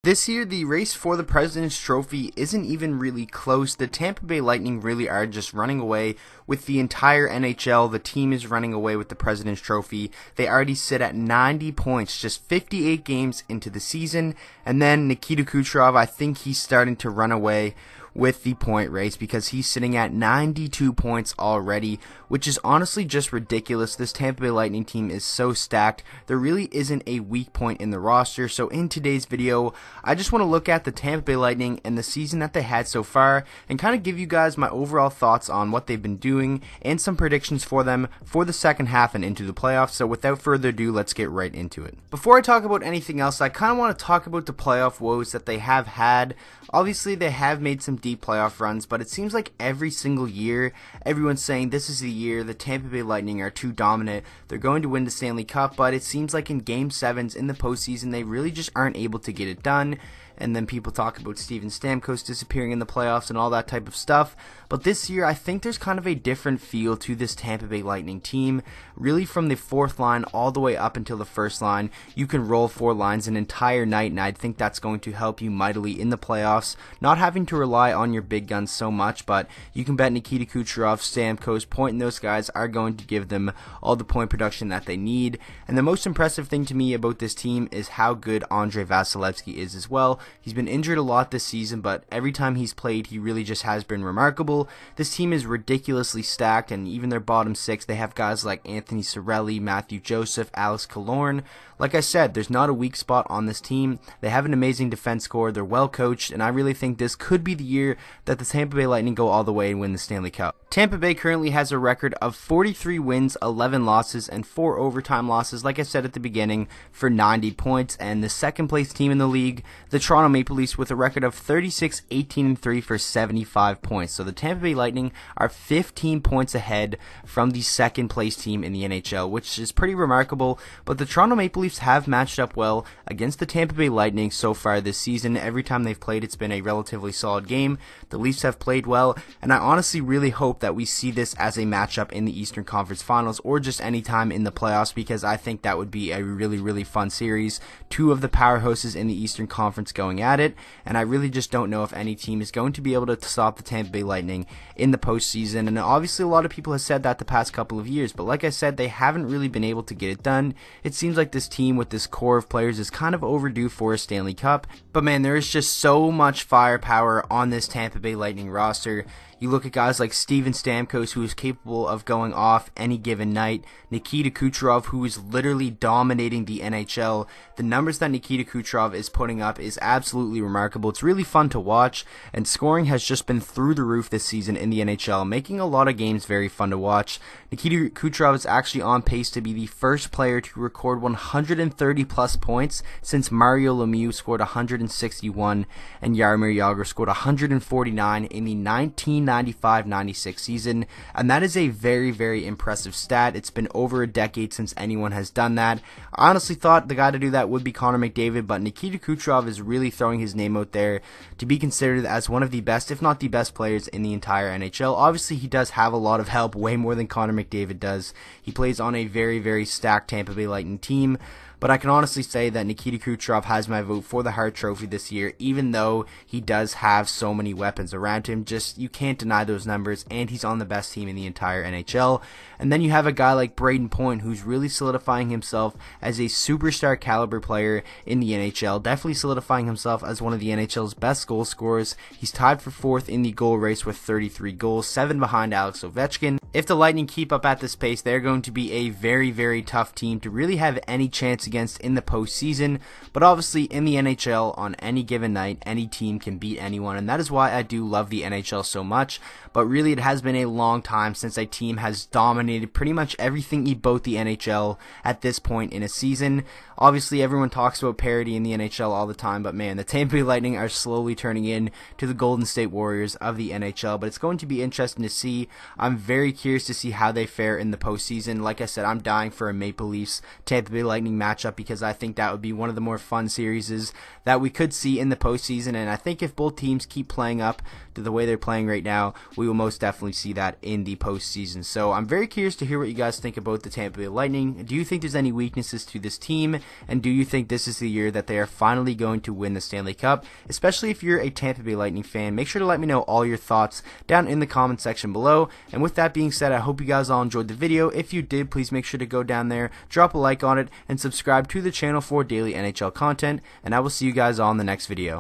This year, the race for the President's Trophy isn't even really close. The Tampa Bay Lightning really are just running away with the entire NHL. The team is running away with the President's Trophy. They already sit at 90 points, just 58 games into the season. And then Nikita Kucherov, I think he's starting to run away with the point race because he's sitting at 92 points already, which is honestly just ridiculous. This Tampa Bay Lightning team is so stacked. There really isn't a weak point in the roster. So in today's video, I just want to look at the Tampa Bay Lightning and the season that they had so far and kind of give you guys my overall thoughts on what they've been doing and some predictions for them for the second half and into the playoffs. So without further ado, let's get right into it. Before I talk about anything else, I kind of want to talk about the playoff woes that they have had. Obviously, they have made some deep playoff runs, but it seems like every single year, everyone's saying this is the year the Tampa Bay Lightning are too dominant. They're going to win the Stanley Cup, but it seems like in Game 7s in the postseason, they really just aren't able to get it done. And then people talk about Steven Stamkos disappearing in the playoffs and all that type of stuff. But this year, I think there's kind of a different feel to this Tampa Bay Lightning team. Really from the fourth line all the way up until the first line, you can roll four lines an entire night, and I think that's going to help you mightily in the playoffs. Not having to rely on your big guns so much, but you can bet Nikita Kucherov, Stamkos, Point, and those guys are going to give them all the point production that they need. And the most impressive thing to me about this team is how good Andrei Vasilevskiy is as well. He's been injured a lot this season, but every time he's played, he really just has been remarkable. This team is ridiculously stacked, and even their bottom six, they have guys like Anthony Cirelli, Matthew Joseph, Alex Killorn. Like I said, there's not a weak spot on this team. They have an amazing defense core. They're well coached, and I really think this could be the year that the Tampa Bay Lightning go all the way and win the Stanley Cup. Tampa Bay currently has a record of 43 wins, 11 losses, and 4 overtime losses, like I said at the beginning, for 90 points. And the second place team in the league, the Toronto Maple Leafs, with a record of 36, 18, and 3 for 75 points. So the Tampa Bay Lightning are 15 points ahead from the second place team in the NHL, which is pretty remarkable. But the Toronto Maple Leafs have matched up well against the Tampa Bay Lightning so far this season. Every time they've played, it's been a relatively solid game. The Leafs have played well, and I honestly really hope that we see this as a matchup in the Eastern Conference Finals or just any time in the playoffs, because I think that would be a really fun series. Two of the powerhouses in the Eastern Conference going at it, and I really just don't know if any team is going to be able to stop the Tampa Bay Lightning in the postseason. And obviously a lot of people have said that the past couple of years, but like I said, they haven't really been able to get it done. It seems like this team with this core of players is kind of overdue for a Stanley Cup, but man, there is just so much firepower on this Tampa Bay Lightning roster. You look at guys like Steven Stamkos, who is capable of going off any given night. Nikita Kucherov, who is literally dominating the NHL. The numbers that Nikita Kucherov is putting up is absolutely remarkable. It's really fun to watch, and scoring has just been through the roof this season in the NHL, making a lot of games very fun to watch. Nikita Kucherov is actually on pace to be the first player to record 130 plus points since Mario Lemieux scored 161 and Jaromir Jagr scored 149 in the 1995-96 season, and that is a very impressive stat. It's been over a decade since anyone has done that. I honestly thought the guy to do that would be Connor McDavid, but Nikita Kucherov is really throwing his name out there to be considered as one of the best, if not the best players in the entire NHL. Obviously, he does have a lot of help, way more than Connor McDavid does. He plays on a very stacked Tampa Bay Lightning team. But I can honestly say that Nikita Kucherov has my vote for the Hart Trophy this year, even though he does have so many weapons around him. Just, you can't deny those numbers, and he's on the best team in the entire NHL. And then you have a guy like Brayden Point, who's really solidifying himself as a superstar caliber player in the NHL, definitely solidifying himself as one of the NHL's best goal scorers. He's tied for 4th in the goal race with 33 goals, 7 behind Alex Ovechkin. If the Lightning keep up at this pace, they're going to be a very tough team to really have any chance against in the postseason. But obviously in the NHL, on any given night, any team can beat anyone, and that is why I do love the NHL so much. But really, it has been a long time since a team has dominated pretty much everything in both the NHL at this point in a season. Obviously, everyone talks about parity in the NHL all the time, but man, the Tampa Bay Lightning are slowly turning in to the Golden State Warriors of the NHL. But it's going to be interesting to see. I'm very curious to see how they fare in the postseason. Like I said, I'm dying for a Maple Leafs Tampa Bay Lightning matchup matchup because I think that would be one of the more fun series that we could see in the postseason. And I think if both teams keep playing up to the way they're playing right now, we will most definitely see that in the postseason. So I'm very curious to hear what you guys think about the Tampa Bay Lightning. Do you think there's any weaknesses to this team? And do you think this is the year that they are finally going to win the Stanley Cup? Especially if you're a Tampa Bay Lightning fan, make sure to let me know all your thoughts down in the comment section below. And with that being said, I hope you guys all enjoyed the video. If you did, please make sure to go down there, drop a like on it, and subscribe to the channel for daily NHL content. And I will see you guys all in the next video.